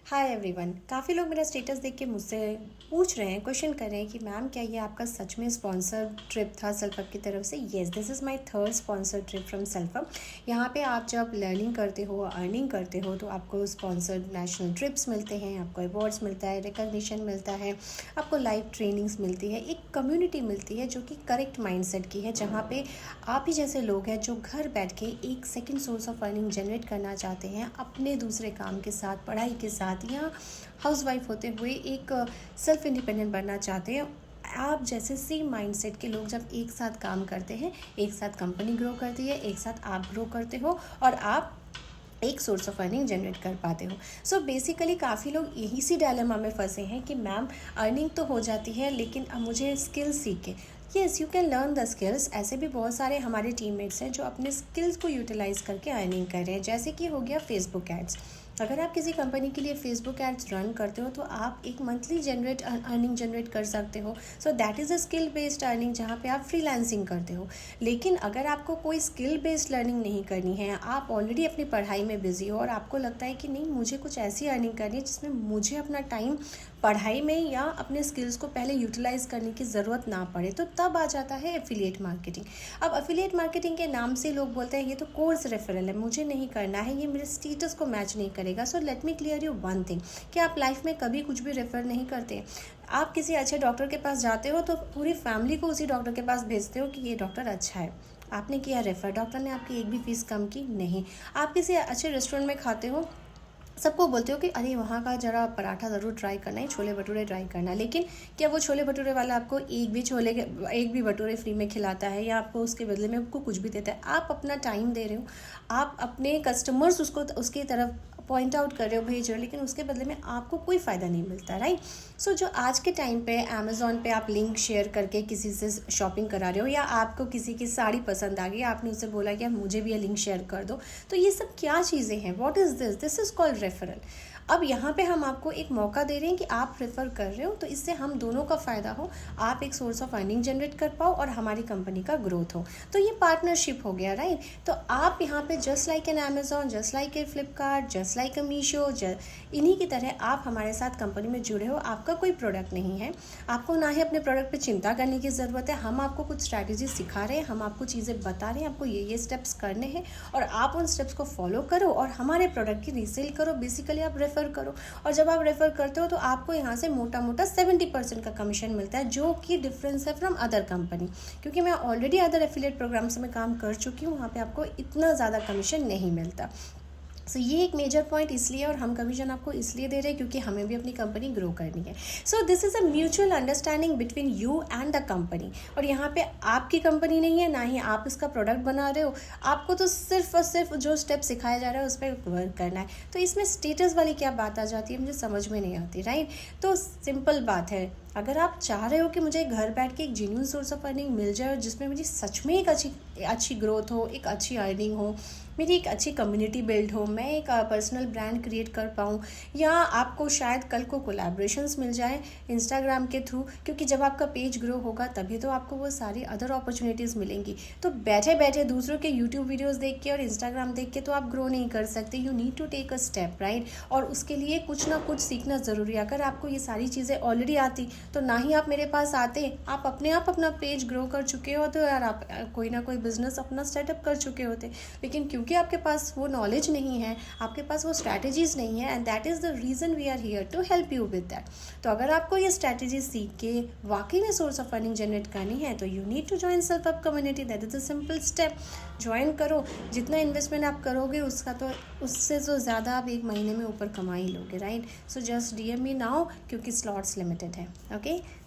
Hi everyone. काफ़ी लोग मेरा स्टेटस देख के मुझसे पूछ रहे हैं, क्वेश्चन कर रहे हैं कि मैम क्या ये आपका सच में स्पॉन्सर ट्रिप था सेल्फ अप की तरफ से। Yes, this is my third sponsor trip from self up. यहाँ पे आप जब लर्निंग करते हो, अर्निंग करते हो, तो आपको स्पॉन्सर्ड नेशनल ट्रिप्स मिलते हैं, आपको अवार्ड्स मिलता है, रिकग्निशन मिलता है, आपको लाइव ट्रेनिंग्स मिलती है, एक कम्युनिटी मिलती है जो कि करेक्ट माइंडसेट की है, जहाँ पे आप ही जैसे लोग हैं जो घर बैठ के एक second source of earning generate करना चाहते हैं अपने दूसरे काम के साथ, पढ़ाई के साथ, या हाउसवाइफ होते हुए एक सेल्फ इंडिपेंडेंट बनना चाहते हैं। आप जैसे सेम माइंडसेट के लोग जब एक साथ काम करते हैं, एक साथ कंपनी ग्रो करती है, एक साथ आप ग्रो करते हो और आप एक सोर्स ऑफ अर्निंग जनरेट कर पाते हो। सो बेसिकली काफ़ी लोग यही सी डायलेमा में फंसे हैं कि मैम अर्निंग तो हो जाती है लेकिन अब मुझे स्किल्स सीखे। Yes, you can learn the skills. ऐसे भी बहुत सारे हमारे टीममेट्स हैं जो अपने स्किल्स को यूटिलाइज़ करके अर्निंग कर रहे हैं, जैसे कि हो गया फेसबुक एड्स। अगर आप किसी कंपनी के लिए फेसबुक एड्स रन करते हो तो आप एक मंथली अर्निंग जनरेट कर सकते हो। So that is a skill based earning, जहाँ पे आप फ्रीलांसिंग करते हो। लेकिन अगर आपको कोई स्किल बेस्ड लर्निंग नहीं करनी है, आप ऑलरेडी अपनी पढ़ाई में बिजी हो और आपको लगता है कि नहीं, मुझे कुछ ऐसी अर्निंग करनी है जिसमें मुझे अपना टाइम पढ़ाई में या अपने स्किल्स को पहले यूटिलाइज़ करने की ज़रूरत ना पड़े, तो तब आ जाता है एफिलिएट मार्केटिंग। अब एफिलिएट मार्केटिंग के नाम से लोग बोलते हैं ये तो कोर्स रेफरल है, मुझे नहीं करना है, ये मेरे स्टेटस को मैच नहीं करेगा। So let me clear you one thing कि आप लाइफ में कभी कुछ भी रेफर नहीं करते। आप किसी अच्छे डॉक्टर के पास जाते हो तो पूरी फैमिली को उसी डॉक्टर के पास भेजते हो कि ये डॉक्टर अच्छा है। आपने किया रेफ़र, डॉक्टर ने आपकी एक भी फीस कम की नहीं। आप किसी अच्छे रेस्टोरेंट में खाते हो, सबको बोलते हो कि अरे वहाँ का ज़रा पराठा ज़रूर ट्राई करना है, छोले भटूरे ट्राई करना। लेकिन क्या वो छोले भटूरे वाला आपको एक भी भटूरे फ्री में खिलाता है या आपको उसके बदले में आपको कुछ भी देता है? आप अपना टाइम दे रहे हो, आप अपने कस्टमर्स उसकी तरफ पॉइंट आउट कर रहे हो, भेज रहे हो, लेकिन उसके बदले में आपको कोई फ़ायदा नहीं मिलता, राइट। सो जो आज के टाइम पे अमेज़ॉन पे आप लिंक शेयर करके किसी से शॉपिंग करा रहे हो, या आपको किसी की साड़ी पसंद आ गई, आपने उससे बोला कि मुझे भी ये लिंक शेयर कर दो, तो ये सब क्या चीज़ें हैं? What is this? This is called referral. अब यहाँ पे हम आपको एक मौका दे रहे हैं कि आप रेफ़र कर रहे हो तो इससे हम दोनों का फ़ायदा हो, आप एक सोर्स ऑफ अर्निंग जनरेट कर पाओ और हमारी कंपनी का ग्रोथ हो। तो ये पार्टनरशिप हो गया, राइट। तो आप यहाँ पे just like an Amazon, just like a Flipkart, just like a Meesho, इन्हीं की तरह आप हमारे साथ कंपनी में जुड़े हो। आपका कोई प्रोडक्ट नहीं है, आपको ना ही अपने प्रोडक्ट पे चिंता करने की ज़रूरत है। हम आपको कुछ स्ट्रैटेजी सिखा रहे हैं, हम आपको चीज़ें बता रहे हैं, आपको ये स्टेप्स करने हैं और आप उन स्टेप्स को फॉलो करो और हमारे प्रोडक्ट की रीसेल करो। बेसिकली आप रेफ़र करो और जब आप रेफ़र करते हो तो आपको यहाँ से मोटा मोटा 70% का कमीशन मिलता है, जो कि डिफरेंस है फ्रॉम अदर कंपनी। क्योंकि मैं ऑलरेडी अदर एफिलिएट प्रोग्राम्स में काम कर चुकी हूँ, वहाँ पे आपको इतना ज़्यादा कमीशन नहीं मिलता। सो ये एक मेजर पॉइंट इसलिए, और हम कमीशन आपको इसलिए दे रहे हैं क्योंकि हमें भी अपनी कंपनी ग्रो करनी है। So this is a mutual understanding between you and the company. और यहाँ पे आपकी कंपनी नहीं है, ना ही आप इसका प्रोडक्ट बना रहे हो, आपको तो सिर्फ और सिर्फ जो स्टेप सिखाया जा रहा है उस पर वर्क करना है। तो इसमें स्टेटस वाली क्या बात आ जाती है, मुझे समझ में नहीं आती, राइट। तो सिंपल बात है, अगर आप चाह रहे हो कि मुझे घर बैठ के एक जेन्युइन सोर्स ऑफ अर्निंग मिल जाए जिसमें मेरी सच में एक अच्छी ग्रोथ हो, एक अच्छी अर्निंग हो, मेरी एक अच्छी कम्युनिटी बिल्ड हो, मैं एक पर्सनल ब्रांड क्रिएट कर पाऊँ, या आपको शायद कल को कोलैबोरेशंस मिल जाए इंस्टाग्राम के थ्रू, क्योंकि जब आपका पेज ग्रो होगा तभी तो आपको वो सारी अदर अपॉर्चुनिटीज़ मिलेंगी। तो बैठे बैठे दूसरों के यूट्यूब वीडियोज़ देख के और इंस्टाग्राम देख के तो आप ग्रो नहीं कर सकते। You need to take a step, right. और उसके लिए कुछ ना कुछ सीखना ज़रूरी है। अगर आपको ये सारी चीज़ें ऑलरेडी आती तो ना ही आप मेरे पास आते, आप अपने आप अपना पेज ग्रो कर चुके होते और आप कोई ना कोई बिजनेस अपना स्टार्टअप कर चुके होते। लेकिन क्योंकि आपके पास वो नॉलेज नहीं है, आपके पास वो स्ट्रैटेजीज़ नहीं है, and that is the reason we are here to help you with that. तो अगर आपको ये स्ट्रैटेजी सीख के वाकई में सोर्स ऑफ अर्निंग जनरेट करनी है तो you need to join self up community. That is a simple step. Join करो, जितना इन्वेस्टमेंट आप करोगे उससे तो ज़्यादा आप एक महीने में ऊपर कमा ही लोगे, right. So just DM me now, क्योंकि स्लॉट्स लिमिटेड है। ओके।